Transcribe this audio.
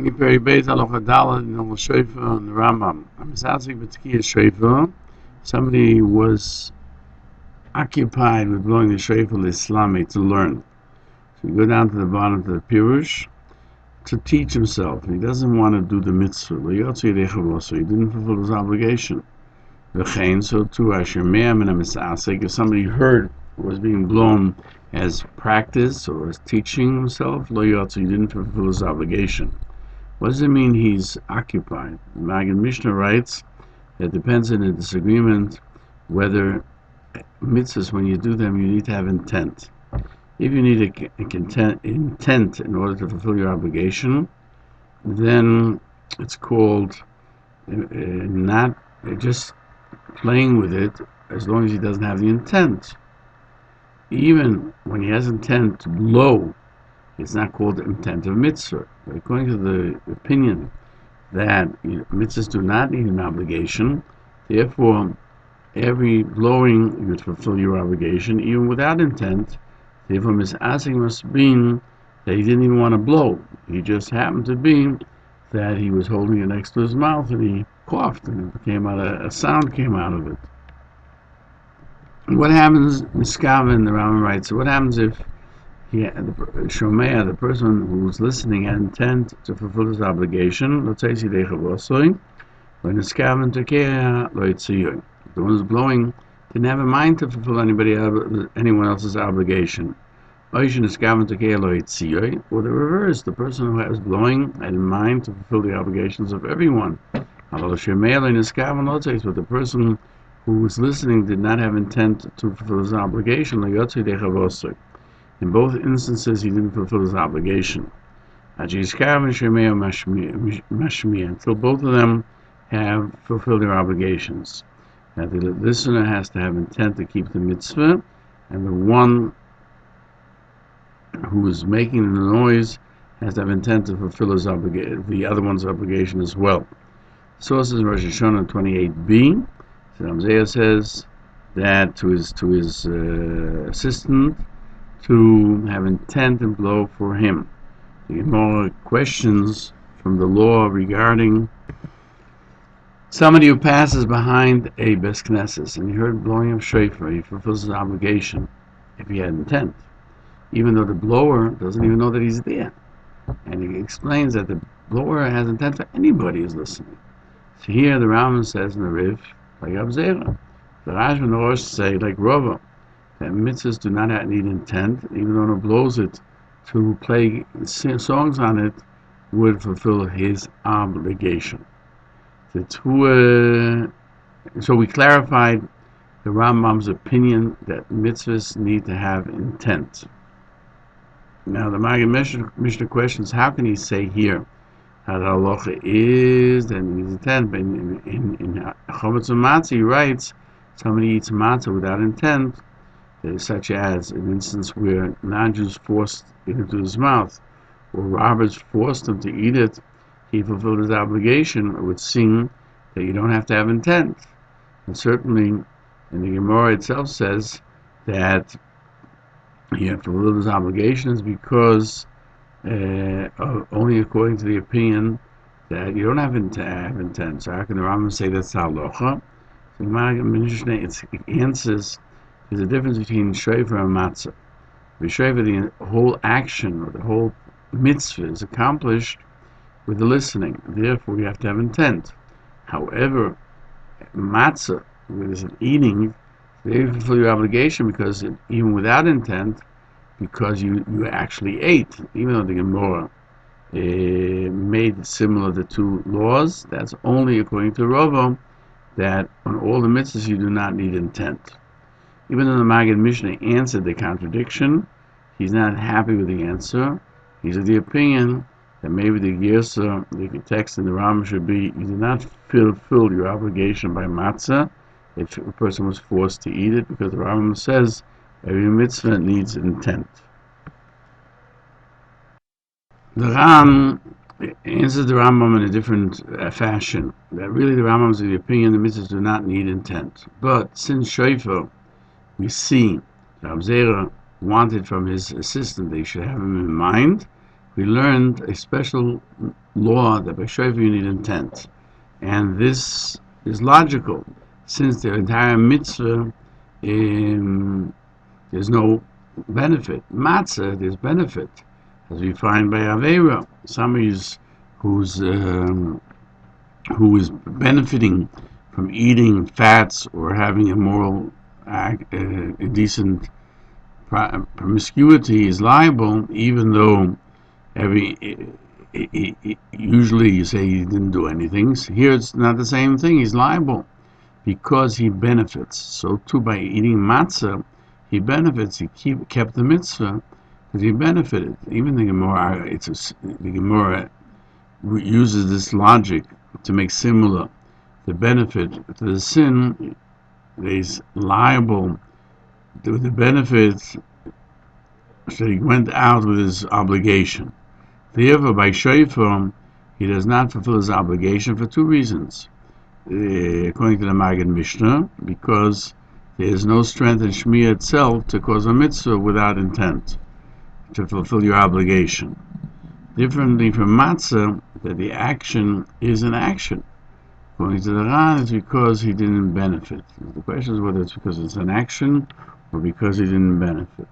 Learning very base Halacha Daled in the Shofar and the Rambam. I'm asking B'Tkiyah Shofar. Somebody was occupied with blowing the Shofar Islami to learn. So you go down to the bottom to the Peirush to teach himself. He doesn't want to do the mitzvah. So he didn't fulfill his obligation. So too, if somebody heard was being blown as practice or as teaching himself, so he didn't fulfill his obligation. What does it mean he's occupied? The Magen Mishnah writes that it depends on a disagreement whether mitzvahs, when you do them, you need to have intent. If you need intent in order to fulfill your obligation, then it's called not just playing with it as long as he doesn't have the intent. Even when he has intent to blow, it's not called the intent of mitzvah. But according to the opinion that mitzvahs do not need an obligation, therefore every blowing you would fulfill your obligation even without intent. Therefore misasing must mean that he didn't even want to blow. He just happened to be that he was holding it next to his mouth and he coughed and it came out, a sound came out of it. What happens, Miskaven, the Rambam writes, so what happens if the Shomer, the person who's listening, had intent to fulfill his obligation, when Miskaven Tekea lo yitziyoi, the one who's blowing didn't have a mind to fulfill anyone else's obligation. Or the reverse, the person who was blowing had in mind to fulfill the obligations of everyone. But the person who was listening did not have intent to fulfill his obligation. In both instances, he didn't fulfill his obligation. Until both of them have fulfilled their obligations. Now, the listener has to have intent to keep the mitzvah, and the one who is making the noise has to have intent to fulfill his the other one's obligation as well. Sources Rosh Hashanah 28b. So Isaiah says that to his assistant to have intent and blow for him. To get more questions from the law regarding somebody who passes behind a Beis Knesset and he heard blowing of shofar, he fulfills his obligation if he had intent, even though the blower doesn't even know that he's there. And he explains that the blower has intent for anybody who's listening. So here the Rambam says in the Riv, like Abzera, the Rashba and the Rosh say, like Rava, that mitzvahs do not need intent, even though it blows it to play songs on it would fulfill his obligation. So we clarified the Rambam's opinion that mitzvahs need to have intent. Now the Magen Mishnah questions, how can he say here how the Halacha is that he needs intent? But in Chometz Matzah he writes, somebody eats matzah without intent, such as an instance where non-Jews forced it into his mouth, or robbers forced him to eat it, he fulfilled his obligation. It would seem that you don't have to have intent. And certainly, in the Gemara itself says that he had fulfilled his obligations because only according to the opinion that you don't have to have intent. So how can the Rambam say that's Halacha? So it answers there's a difference between shofar and matzah. With shofar, the whole action or the whole mitzvah is accomplished with the listening. Therefore, you have to have intent. However, matzah, which is an eating, they fulfill your obligation because even without intent, because you actually ate. Even though the Gemara made similar the two laws, that's only according to Rambam that on all the mitzvahs you do not need intent. Even though the Magen Mishnah answered the contradiction, he's not happy with the answer. He's of the opinion that maybe the Gersa, the text in the Rambam should be, you do not fulfill your obligation by matzah if a person was forced to eat it, because the Rambam says every mitzvah needs intent. The Ram answers the Rambam in a different fashion. That really the Rambam is of the opinion the mitzvahs do not need intent. But since shofar, we see the Abzera wanted from his assistant that he should have him in mind, we learned a special law that by shofar you need intent. And this is logical, since the entire mitzvah, there's no benefit. Matzah, there's benefit, as we find by Avera. Somebody who is benefiting from eating fats or having a moral, indecent promiscuity is liable, even though usually you say he didn't do anything. So here it's not the same thing. He's liable because he benefits. So too, by eating matzah, he benefits. He kept the mitzvah because he benefited. Even the Gemara, the Gemara uses this logic to make similar the benefit to the sin. He's liable to the benefit, so he went out with his obligation. Therefore, by shofar, he does not fulfill his obligation for two reasons. According to the Magen Mishnah, because there is no strength in Shmiya itself to cause a mitzvah without intent to fulfill your obligation. Differently from matzah, that the action is an action. According to the Ran, it's because he didn't benefit. The question is whether it's because it's an action or because he didn't benefit.